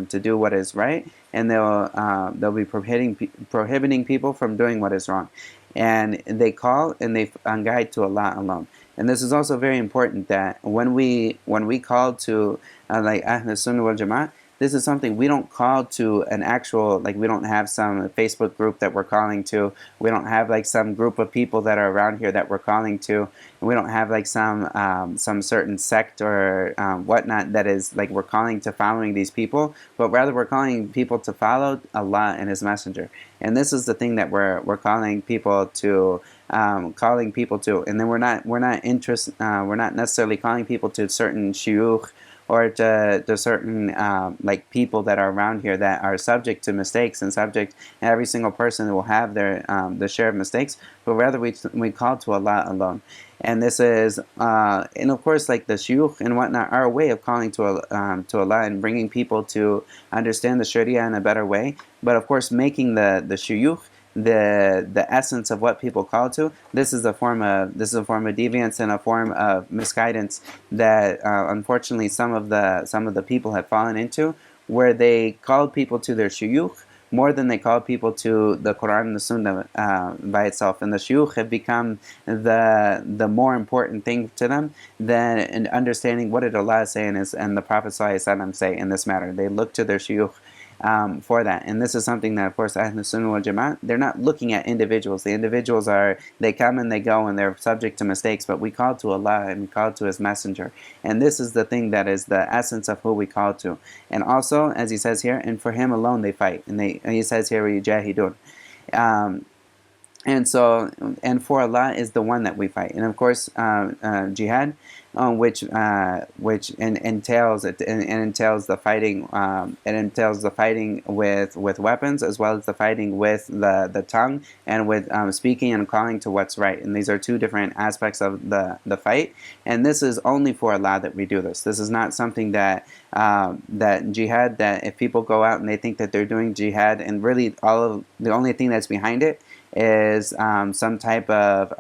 do what is right, and they'll be prohibiting people from doing what is wrong, and they call and they guide to Allah alone. And this is also very important, that when we call to like al-Sunnah wal-jamaa'ah, this is something we don't call to an actual, like, we don't have some Facebook group that we're calling to. We don't have like some group of people that are around here that we're calling to. We don't have like some certain sect or whatnot that is like we're calling to following these people, but rather we're calling people to follow Allah and His Messenger. And this is the thing that we're calling people to. And then we're not necessarily calling people to certain shuyukh, or to certain like people that are around here that are subject to mistakes, and every single person will have their share of mistakes, but rather we call to Allah alone. And this is and of course, like, the shuyukh and whatnot are a way of calling to Allah and bringing people to understand the Sharia in a better way. But of course, making the shuyukh the essence of what people call to, this is a form of deviance and a form of misguidance that unfortunately some of the people have fallen into, where they called people to their shuyukh more than they call people to the Quran and the Sunnah by itself. And the shuyukh have become the more important thing to them than understanding what did Allah say and the Prophet ﷺ say in this matter. They look to their shuyukh for that. And this is something that, of course, al-Sunnah wal-jamaa'ah, they're not looking at individuals. The individuals they come and they go, and they're subject to mistakes, but we call to Allah and we call to His Messenger. And this is the thing that is the essence of who we call to. And also, as he says here, and for Him alone they fight. And he says here, yujahidun. And for Allah is the one that we fight. And of course, jihad, which entails the fighting. It entails the fighting with weapons, as well as the fighting with the tongue, and with speaking and calling to what's right. And these are two different aspects of the fight. And this is only for Allah that we do this. This is not something that jihad, that if people go out and they think that they're doing jihad, and really the only thing that's behind it is some type of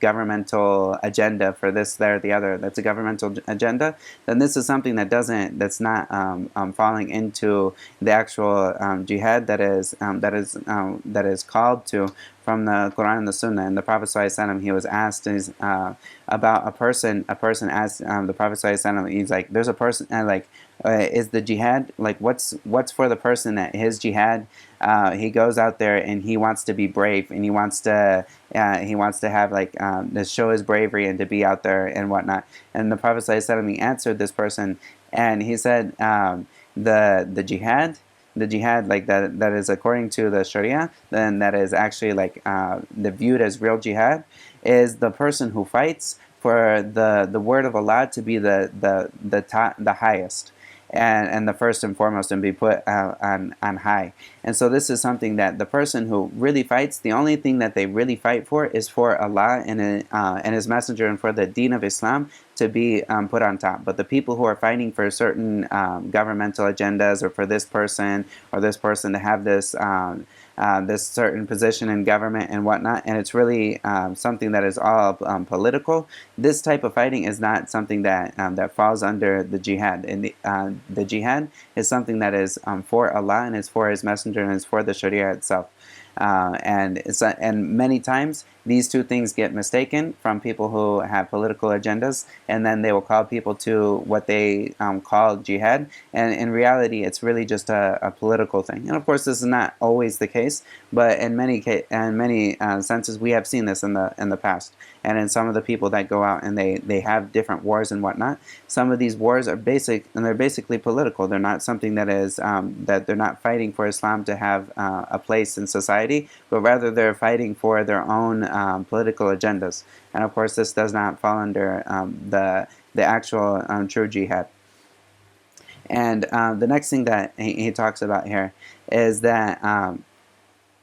governmental agenda for this, that, or the other. That's a governmental agenda. Then this is something that's not falling into the actual jihad that is called to from the Quran and the Sunnah. And the Prophet ﷺ, he was asked about a person. A person asked the Prophet ﷺ, he's like, "There's a person is the jihad, like, what's for the person that his jihad, he goes out there and he wants to be brave, and he wants to have to show his bravery and to be out there and whatnot." And the Prophet ﷺ, he answered this person, and he said, the jihad, like that is according to the Sharia, then that is actually the viewed as real jihad, is the person who fights for the word of Allah to be the highest, and the first and foremost, and be put on high. And so this is something that the person who really fights, the only thing that they really fight for is for Allah and His Messenger, and for the Deen of Islam to be put on top. But the people who are fighting for certain governmental agendas, or for this person or this person to have this certain position in government and whatnot, and it's really something that is all political. This type of fighting is not something that falls under the jihad. And the jihad is something that is for Allah, and is for His Messenger, and is for the Sharia itself. And many times these two things get mistaken from people who have political agendas, and then they will call people to what they call jihad, and in reality it's really just a political thing. And of course this is not always the case, but in many senses we have seen this in the past. And in some of the people that go out and they have different wars and whatnot, some of these wars are basic, and they're basically political. They're not something that is that they're not fighting for Islam to have a place in society, but rather they're fighting for their own political agendas. And of course this does not fall under the actual true jihad. And the next thing that he talks about here is that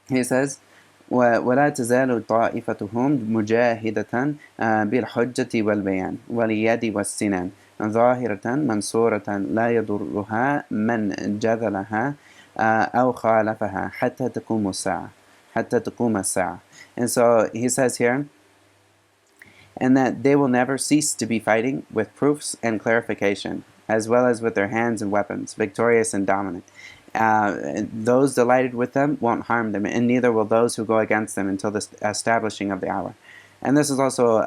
he says, ولا تزال طائفتهم مجاهدة بالحجة والبيان واليد والسنان ظاهرة منصورة لا يضرها من جذلها أو خالفها حتى تقوم الساعة. And so he says here, and that they will never cease to be fighting with proofs and clarification, as well as with their hands and weapons, victorious and dominant. Those delighted with them won't harm them, and neither will those who go against them until the establishing of the hour. And this is also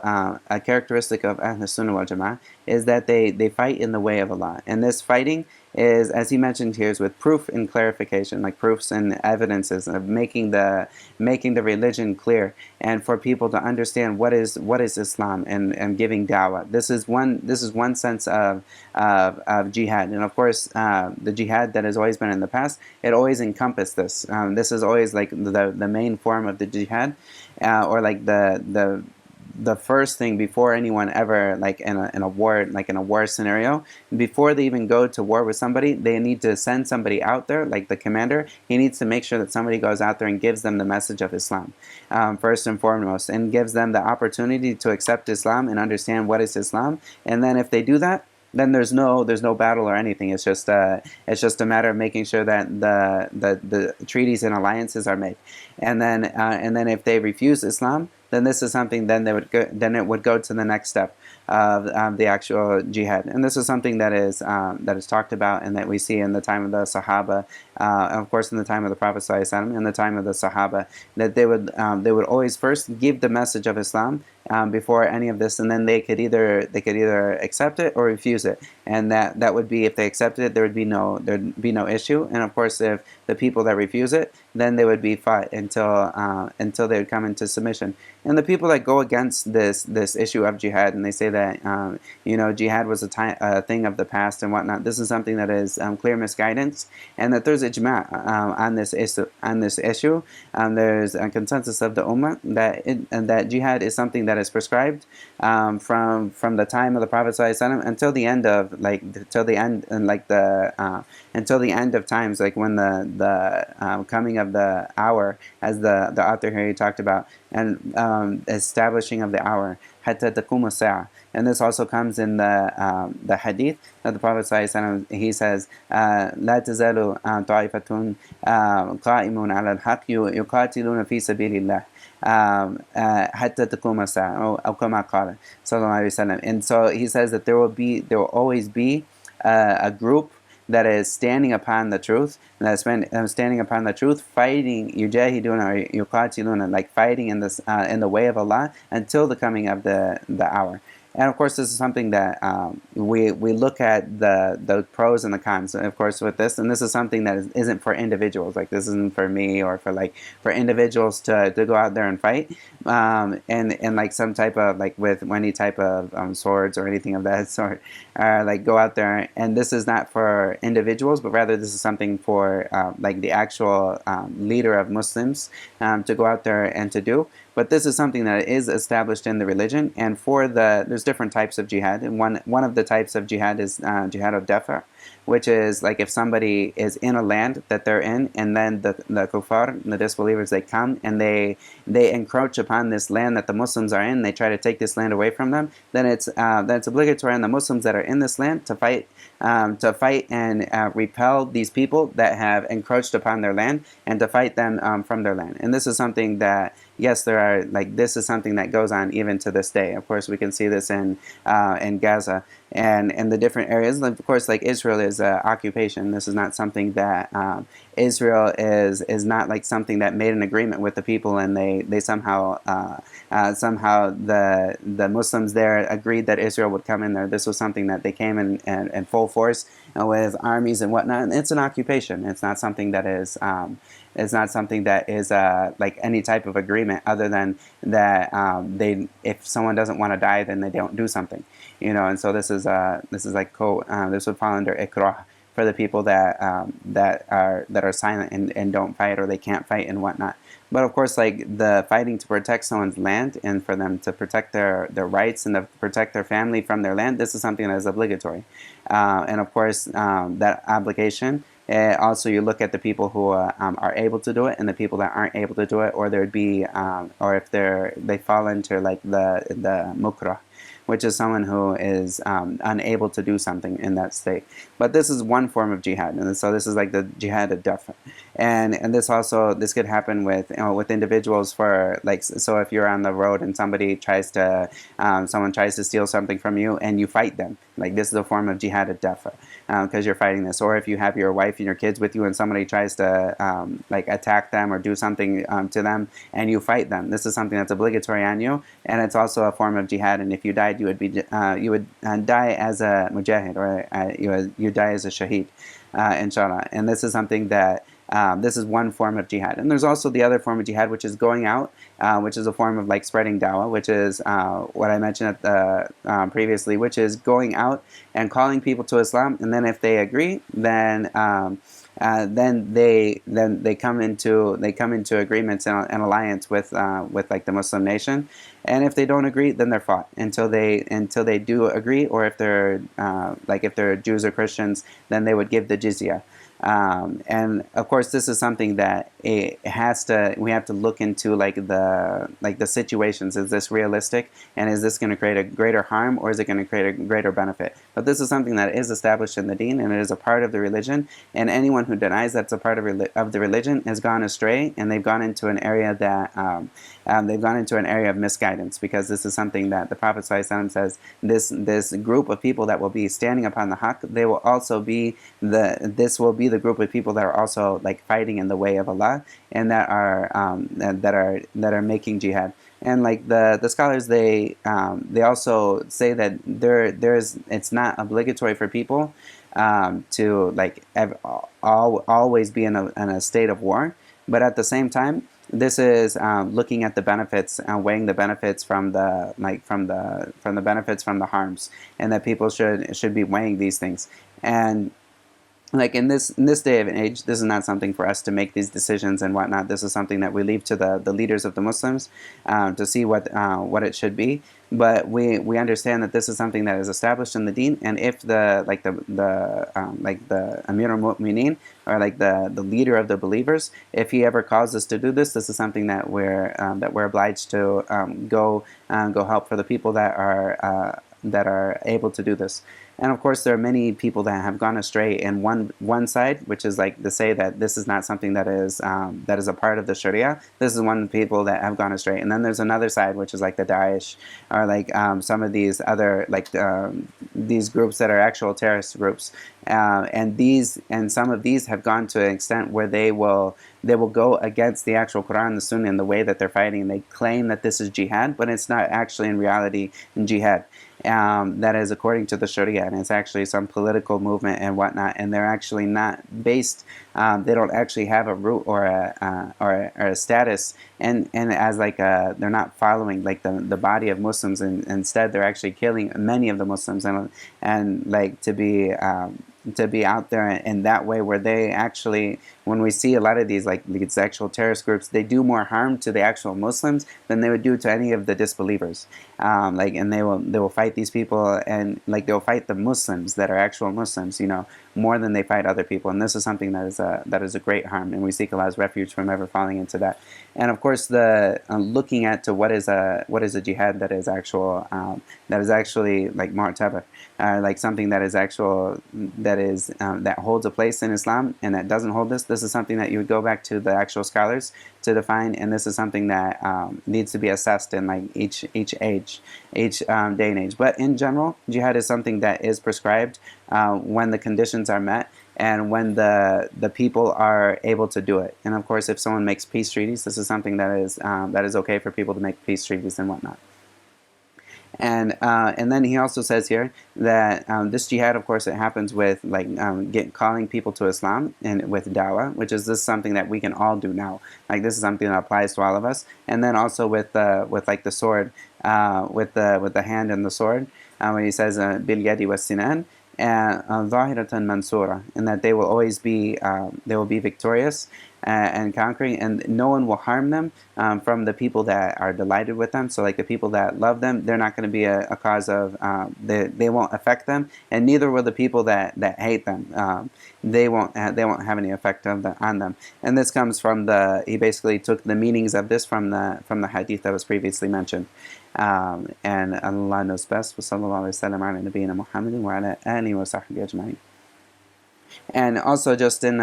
a characteristic of asSunnah wal-jamaa'ah, is that they fight in the way of Allah. And this fighting is, as he mentioned here, is with proof and clarification, like proofs and evidences of making the religion clear, and for people to understand what is Islam, and giving da'wah. This is one sense of jihad. And of course the jihad that has always been in the past, it always encompassed this. This is always like the main form of the jihad, or like the first thing before anyone ever, like in a war scenario, before they even go to war with somebody, they need to send somebody out there, like the commander. He needs to make sure that somebody goes out there and gives them the message of Islam, first and foremost, and gives them the opportunity to accept Islam and understand what is Islam. And then if they do that, then there's no battle or anything. It's just a matter of making sure that the treaties and alliances are made. And then if they refuse Islam, then this is something. Then it would go to the next step of the actual jihad. And this is something that is talked about, and that we see in the time of the Sahaba, and of course in the time of the Prophet ﷺ, and the time of the Sahaba, that they would always first give the message of Islam before any of this, and then they could either accept it or refuse it. And that would be, if they accepted it, there'd be no issue. And of course, if the people that refuse it, then they would be fought until they would come into submission. And the people that go against this issue of jihad, and they say that jihad was a thing of the past and whatnot, this is something that is clear misguidance, and that there's ijma' on this issue. There's a consensus of the ummah that jihad is something that is prescribed from the time of the Prophet ﷺ until the end of until the end of times, like when the coming of the hour, as the author here talked about, and establishing of the hour, حتى تقوم الساعة. And this also comes in the hadith that the Prophet ﷺ, he says, لا تزال طائفة قائمون على الحق يقاتلون في سبيل الله حتى تقوم الساعة, أو كما قال صلى الله عليه وسلم. And so he says that there will always be a group that is standing upon the truth, and that's standing upon the truth, fighting, yujahiduna or yuqatiluna, like fighting in the way of Allah until the coming of the hour. And of course, this is something that we look at the pros and the cons, of course, with this. And this is something that isn't for individuals. Like, this isn't for me or for individuals to go out there and fight, and like some type of, like with any type of swords or anything of that sort, like go out there. And this is not for individuals, but rather this is something for like the actual leader of Muslims to go out there and to do. But this is something that is established in the religion, and there's different types of jihad, and one of the types of jihad is jihad of dafa, which is like if somebody is in a land that they're in, and then the kuffar, the disbelievers, they come and they encroach upon this land that the Muslims are in, they try to take this land away from them, then it's obligatory on the Muslims that are in this land to fight and repel these people that have encroached upon their land, and to fight them from their land. And this is something that, yes, this is something that goes on even to this day. Of course, we can see this in Gaza and in the different areas. Of course, like Israel is occupation. This is not something that Israel is not like something that made an agreement with the people, and they somehow the Muslims there agreed that Israel would come in there. This was something that they came in full force with armies and whatnot. And it's an occupation. It's not something that is like any type of agreement, other than that if someone doesn't want to die, then they don't do something, And so this is like this would fall under ikrah for the people that are silent and don't fight, or they can't fight and whatnot. But of course, like the fighting to protect someone's land and for them to protect their rights and to protect their family from their land, this is something that is obligatory. And of course, that obligation. Also, you look at the people who are able to do it, and the people that aren't able to do it, or there'd be, or if they fall into like the mukrah, which is someone who is unable to do something in that state. But this is one form of jihad, and so this is like the jihad of dafa. And this could happen with with individuals, for like, so if you're on the road and someone tries to steal something from you and you fight them, like this is a form of jihad of dafa, because you're fighting this. Or if you have your wife and your kids with you and somebody tries to like attack them or do something to them and you fight them, this is something that's obligatory on you, and it's also a form of jihad. And if you died, you would die as a mujahid, or you die as a shaheed, inshallah. And this is something that this is one form of jihad. And there's also the other form of jihad, which is going out, which is a form of like spreading dawah, which is what I mentioned previously, which is going out and calling people to Islam. And then if they agree, then they come into agreements and alliance with like the Muslim nation. And if they don't agree, then they're fought until they do agree. Or if they're if they're Jews or Christians, then they would give the jizya. And of course, this is something that we have to look into, like the situations. Is this realistic, and is this going to create a greater harm, or is it going to create a greater benefit? But this is something that is established in the deen, and it is a part of the religion. And anyone who denies that's a part of the religion has gone astray, and they've gone into an area of misguidance, because this is something that the Prophet ﷺ says, this group of people that will be standing upon the haqq, they will also be the group of people that are also like fighting in the way of Allah, and that are making jihad. And like the scholars, they also say that it's not obligatory for people to like always be in a state of war, but at the same time, this is looking at the benefits, weighing the benefits from the benefits from the harms, and that people should be weighing these things. And like in this day of age, this is not something for us to make these decisions and whatnot. This is something that we leave to the leaders of the Muslims to see what it should be. But we understand that this is something that is established in the deen, and if the Amir al-Mu'mineen, or like the leader of the believers, if he ever calls us to do this, this is something that we're obliged to go help for the people that are able to do this. And of course, there are many people that have gone astray in one side, which is like to say that this is not something that is a part of the Sharia. This is one of the people that have gone astray. And then there's another side, which is like the Daesh, or like some of these other these groups that are actual terrorist groups. And some of these have gone to an extent where they will go against the actual Quran, the Sunnah, and the way that they're fighting. And they claim that this is jihad, but it's not actually in reality jihad. That is according to the Sharia, and it's actually some political movement and whatnot, and they're actually not based. They don't actually have a root or a status, and as like they're not following like the body of Muslims, and instead they're actually killing many of the Muslims, and like to be out there in that way, where they actually when we see a lot of these, like these actual terrorist groups, they do more harm to the actual Muslims than they would do to any of the disbelievers. And they will fight these people, and like they'll fight the Muslims that are actual Muslims, more than they fight other people. And this is something that is a great harm, and we seek Allah's refuge from ever falling into that. And of course, the looking at to what is a jihad that is actually like mu'tabar, like something that is actual, that holds a place in Islam, and that doesn't hold this. This is something that you would go back to the actual scholars to define, and this is something that needs to be assessed in like each age, day and age. But in general, jihad is something that is prescribed when the conditions are met, and when the people are able to do it. And of course, if someone makes peace treaties, this is something that is okay for people to make peace treaties and whatnot. And then he also says here that this jihad, of course, it happens with like calling people to Islam, and with dawah, which is something that we can all do now. Like this is something that applies to all of us. And then also with like the sword, with the hand and the sword, when he says bil yadi was sinan, ظاهرة منصورة, and that they will always be victorious and conquering, and no one will harm them from the people that are delighted with them. So like the people that love them, they're not going to be a cause of, they won't affect them, and neither will the people that hate them. They won't have any effect on them. And this comes from he basically took the meanings of this from the hadith that was previously mentioned. And Allah knows best. وصلى الله وسلم على نبينا محمد وعلى آله وصحبه أجمعين. And also just in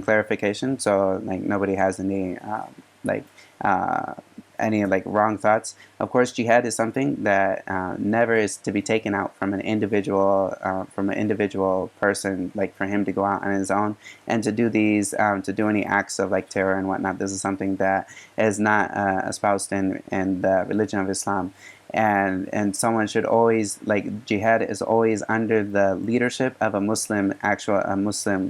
clarification, so like nobody has any wrong thoughts. Of course, jihad is something that never is to be taken out from an individual person, like for him to go out on his own and to do any acts of like terror and whatnot. This is something that is not espoused in the religion of Islam. And someone should always, like, jihad is always under the leadership of a Muslim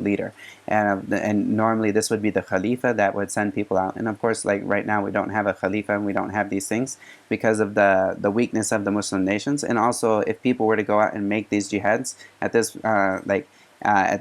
leader, and normally this would be the Khalifa that would send people out. And of course, like right now, we don't have a Khalifa and we don't have these things because of the weakness of the Muslim nations. And also, if people were to go out and make these jihads at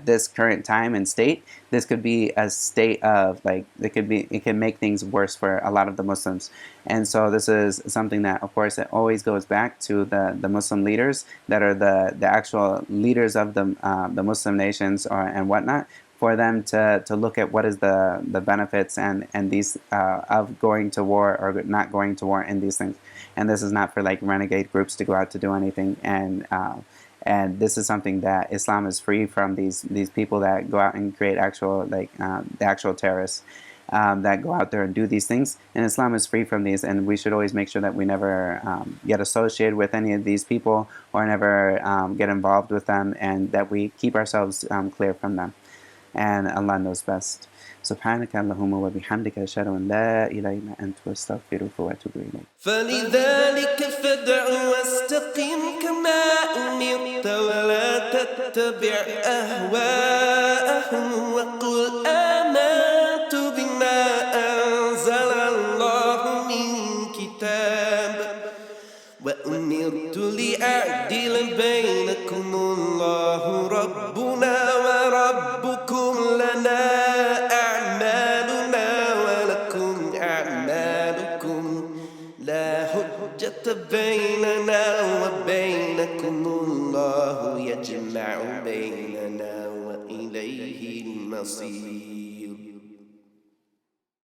this current time and state, this could be a state of it can make things worse for a lot of the Muslims. And so this is something that, of course, it always goes back to the Muslim leaders that are the actual leaders of the Muslim nations and whatnot, for them to look at what is the benefits and these of going to war or not going to war in these things. And this is not for like renegade groups to go out to do anything. And this is something that Islam is free from, these people that go out and create actual the actual terrorists that go out there and do these things. And Islam is free from these, and we should always make sure that we never get associated with any of these people or never get involved with them, and that we keep ourselves clear from them. And Allah knows best. سبحانك اللهم وبحمدك أشهد أن لا إله إلا أنت وأستغفرك وأتوب إليك. فلذلك فادع واستقم كما أمرت ولا تتبع أهواءهم وقل آمنت بما أنزل الله من كتاب وأمرت لأعدل بينكم الله ربنا وربكم لنا أعمالنا ولكم أعمالكم لا حجة بيننا وبينكم الله يجمع بيننا وإليه المصير.